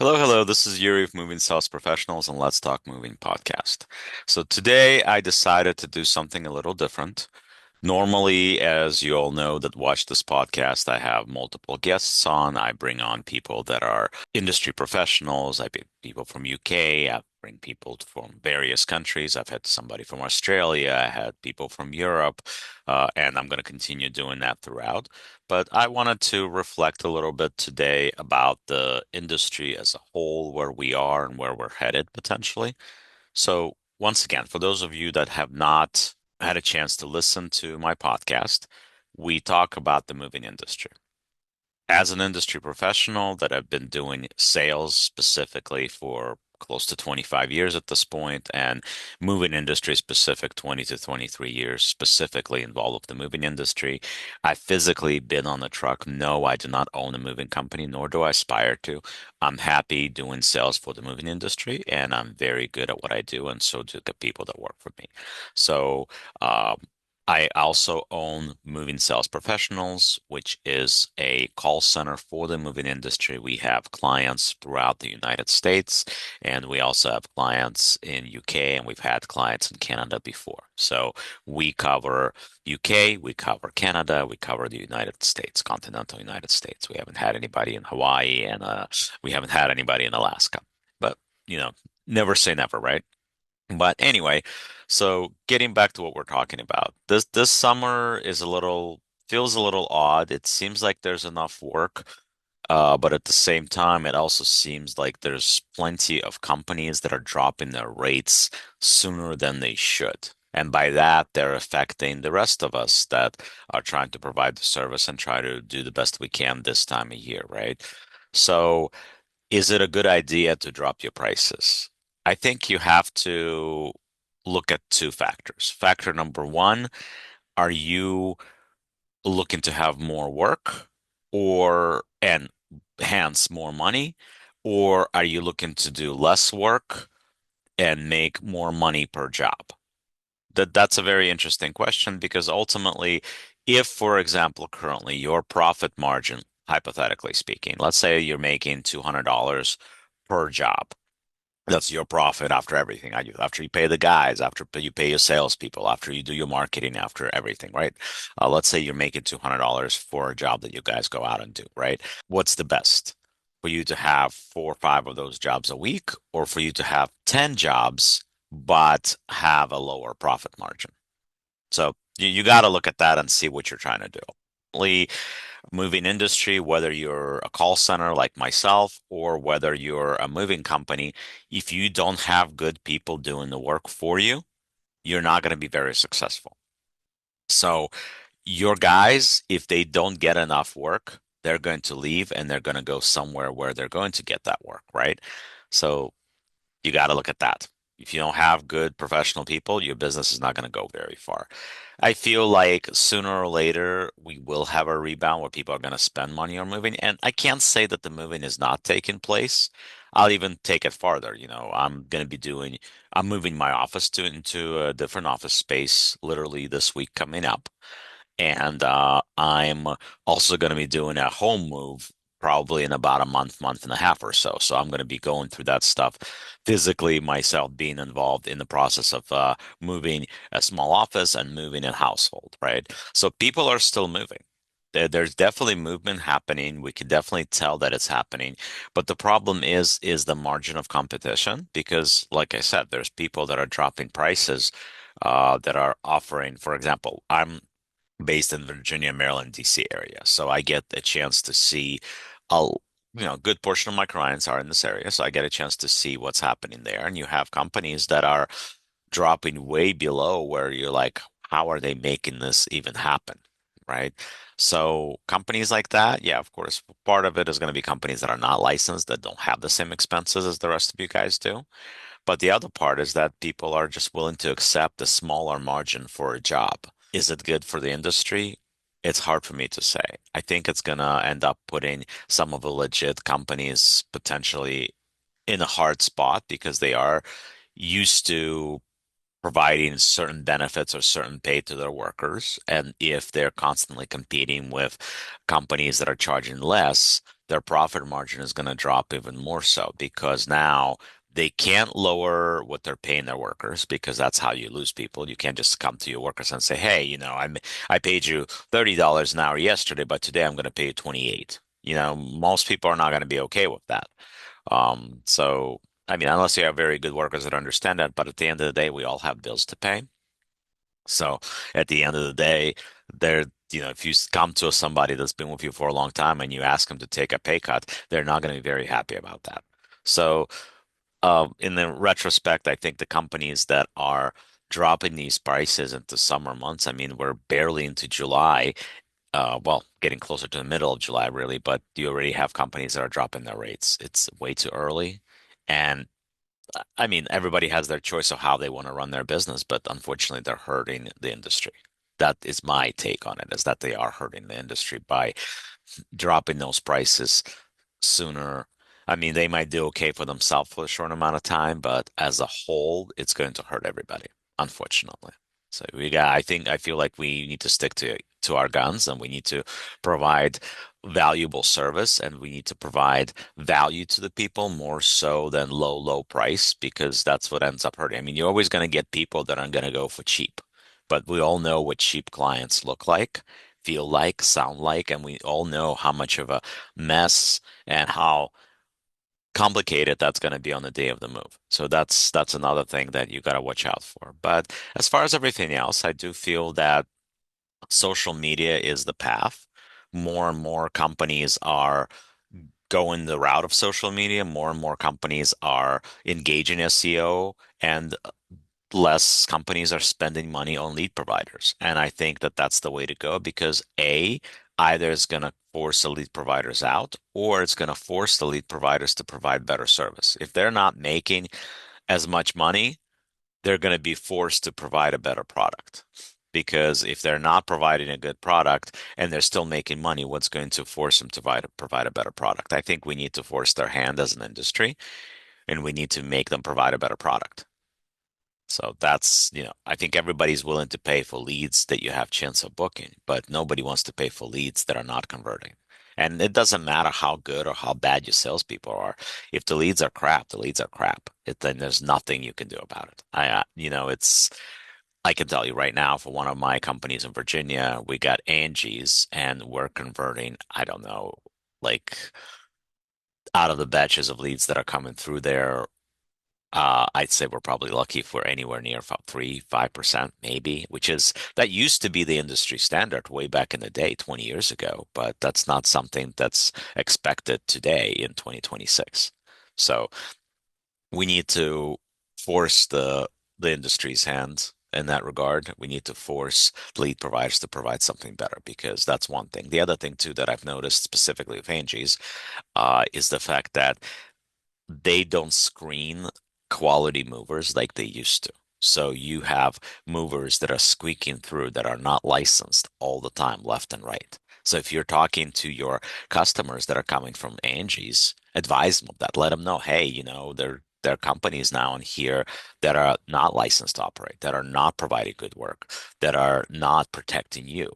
Hello, hello. This is Yuri of Moving Sales Professionals and Let's Talk Moving podcast. So today I decided to do something a little different. Normally, as you all know that watch this podcast, I have multiple guests on. I bring on people that are industry professionals. I bring people from UK. I bring people from various countries. I've had somebody from Australia. I had people from Europe, and I'm going to continue doing that throughout. But I wanted to reflect a little bit today about the industry as a whole, where we are and where we're headed potentially. So, once again, for those of you that have not had a chance to listen to my podcast, we talk about the moving industry. As an industry professional that have been doing sales specifically for close to 25 years at this point, and moving industry specific 20 to 23 years specifically involved with the moving industry. I've physically been on the truck. No, I do not own a moving company, nor do I aspire to. I'm happy doing sales for the moving industry, and I'm very good at what I do, and so do the people that work for me. So, um, I also own Moving Sales Professionals, which is a call center for the moving industry. We have clients throughout the United States, and we also have clients in UK, and we've had clients in Canada before. So we cover UK, we cover Canada, we cover the United States, continental United States. We haven't had anybody in Hawaii, and we haven't had anybody in Alaska. But, you know, never say never, right? But anyway, so getting back to what we're talking about, this summer is a little feels a little odd. It seems like there's enough work, but at the same time, it also seems like there's plenty of companies that are dropping their rates sooner than they should. And by that, they're affecting the rest of us that are trying to provide the service and try to do the best we can this time of year, right? So is it a good idea to drop your prices? I think you have to look at two factors. Factor number one, are you looking to have more work or and hence more money, or are you looking to do less work and make more money per job? That's a very interesting question because ultimately, if, for example, currently your profit margin, hypothetically speaking, let's say you're making $200 per job. That's your profit after everything. After you pay the guys, after you pay your salespeople, after you do your marketing, after everything, right? Let's say you're making $200 for a job that you guys go out and do, right? What's the best? For you to have four or five of those jobs a week, or for you to have 10 jobs but have a lower profit margin? So you got to look at that and see what you're trying to do. Moving industry, whether you're a call center like myself or whether you're a moving company, if you don't have good people doing the work for you, you're not going to be very successful. So your guys, if they don't get enough work, they're going to leave and they're going to go somewhere where they're going to get that work, right? So you got to look at that. If you don't have good professional people, your business is not going to go very far. I feel like sooner or later we will have a rebound where people are going to spend money on moving. And I can't say that the moving is not taking place. I'll even take it farther. I'm moving my office into a different office space literally this week coming up. And I'm also going to be doing a home move probably in about a month, month and a half or so. So I'm going to be going through that stuff physically myself, being involved in the process of moving a small office and moving a household, right? So people are still moving. There's definitely movement happening. We can definitely tell that it's happening. But the problem is the margin of competition because, like I said, there's people that are dropping prices that are offering, for example, I'm based in Virginia, Maryland, DC area. So I get a chance to see a good portion of my clients are in this area. So I get a chance to see what's happening there. And you have companies that are dropping way below where you're like, how are they making this even happen? Right. So companies like that, yeah, of course, part of it is going to be companies that are not licensed, that don't have the same expenses as the rest of you guys do. But the other part is that people are just willing to accept a smaller margin for a job. Is it good for the industry? It's hard for me to say. I think it's gonna end up putting some of the legit companies potentially in a hard spot because they are used to providing certain benefits or certain pay to their workers. And if they're constantly competing with companies that are charging less, their profit margin is going to drop even more so because now they can't lower what they're paying their workers because that's how you lose people. You can't just come to your workers and say, "Hey, I paid you $30 an hour yesterday, but today I'm going to pay you 28." Most people are not going to be okay with that. So I mean, unless you have very good workers that understand that, but at the end of the day, we all have bills to pay. So at the end of the day, if you come to somebody that's been with you for a long time and you ask them to take a pay cut, they're not going to be very happy about that. So, in the retrospect, I think the companies that are dropping these prices into summer months, I mean, we're barely into July, well, getting closer to the middle of July, really, but you already have companies that are dropping their rates. It's way too early. And I mean, everybody has their choice of how they want to run their business, but unfortunately, they're hurting the industry. That is my take on it, is that they are hurting the industry by dropping those prices sooner. I mean, they might do okay for themselves for a short amount of time, but as a whole, it's going to hurt everybody, unfortunately. So I feel like we need to stick to our guns and we need to provide valuable service and we need to provide value to the people more so than low price because that's what ends up hurting. I mean, you're always going to get people that aren't going to go for cheap, but we all know what cheap clients look like, feel like, sound like, and we all know how much of a mess and how complicated that's going to be on the day of the move. So that's another thing that you got to watch out for. But as far as everything else, I do feel that social media is the path. More and more companies are going the route of social media. More and more companies are engaging SEO, and less companies are spending money on lead providers. And I think that that's the way to go because either it's going to force the lead providers out or it's going to force the lead providers to provide better service. If they're not making as much money, they're going to be forced to provide a better product. Because if they're not providing a good product and they're still making money, what's going to force them to provide a better product? I think we need to force their hand as an industry and we need to make them provide a better product. So I think everybody's willing to pay for leads that you have chance of booking, but nobody wants to pay for leads that are not converting. And it doesn't matter how good or how bad your salespeople are. If the leads are crap, the leads are crap. Then there's nothing you can do about it. I can tell you right now for one of my companies in Virginia, we got Angie's and we're converting, I don't know, like out of the batches of leads that are coming through there, I'd say we're probably lucky if we're anywhere near about 5% maybe, that used to be the industry standard way back in the day, 20 years ago, but that's not something that's expected today in 2026. So we need to force the industry's hand in that regard. We need to force lead providers to provide something better because that's one thing. The other thing too that I've noticed specifically with Angie's is the fact that they don't screen quality movers like they used to. So you have movers that are squeaking through that are not licensed all the time, left and right. So if you're talking to your customers that are coming from Angie's, advise them of that. Let them know, hey, there are companies now in here that are not licensed to operate, that are not providing good work, that are not protecting you.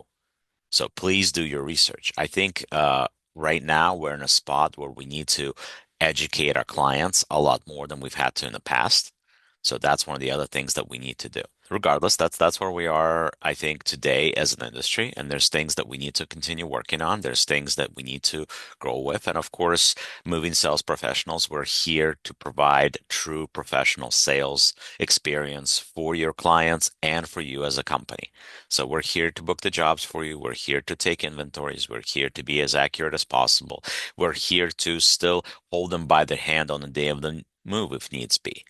So please do your research. I think right now we're in a spot where we need to educate our clients a lot more than we've had to in the past. So that's one of the other things that we need to do. Regardless, that's where we are, I think, today as an industry. And there's things that we need to continue working on. There's things that we need to grow with. And of course, moving sales professionals, we're here to provide true professional sales experience for your clients and for you as a company. So we're here to book the jobs for you. We're here to take inventories. We're here to be as accurate as possible. We're here to still hold them by the hand on the day of the move if needs be,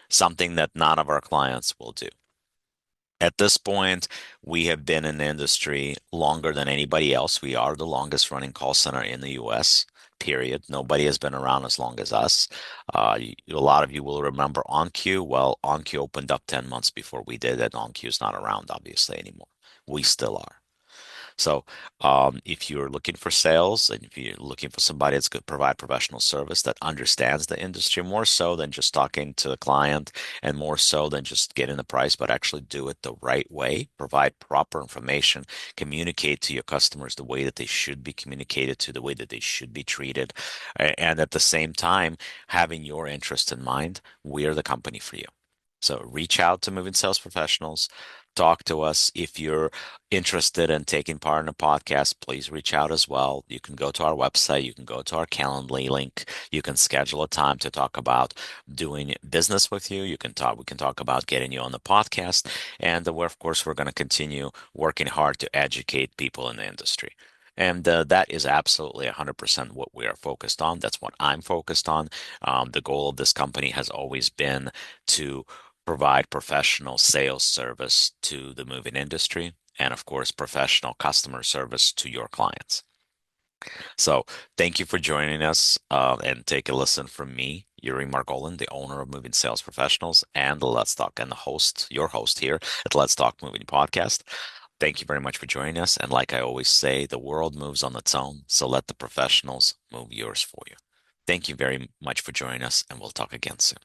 something that none of our clients will do. At this point, we have been in the industry longer than anybody else. We are the longest running call center in the US, period. Nobody has been around as long as us. A lot of you will remember OnQ. Well, OnQ opened up 10 months before we did, and OnQ is not around, obviously, anymore. We still are. So, if you're looking for sales and if you're looking for somebody that's going to provide professional service that understands the industry more so than just talking to the client and more so than just getting the price, but actually do it the right way, provide proper information, communicate to your customers the way that they should be communicated to, the way that they should be treated, and at the same time, having your interest in mind, we're the company for you. So reach out to moving sales professionals. Talk to us. If you're interested in taking part in a podcast, please reach out as well. You can go to our website. You can go to our Calendly link. You can schedule a time to talk about doing business with you. We can talk about getting you on the podcast. And we're, of course, we're going to continue working hard to educate people in the industry. And that is absolutely 100% what we are focused on. That's what I'm focused on. The goal of this company has always been to provide professional sales service to the moving industry, and of course, professional customer service to your clients. So, thank you for joining us and take a listen from me, Yuriy Margolin, the owner of Moving Sales Professionals, and the Let's Talk and the host, your host here at Let's Talk Moving Podcast. Thank you very much for joining us. And like I always say, the world moves on its own, so let the professionals move yours for you. Thank you very much for joining us, and we'll talk again soon.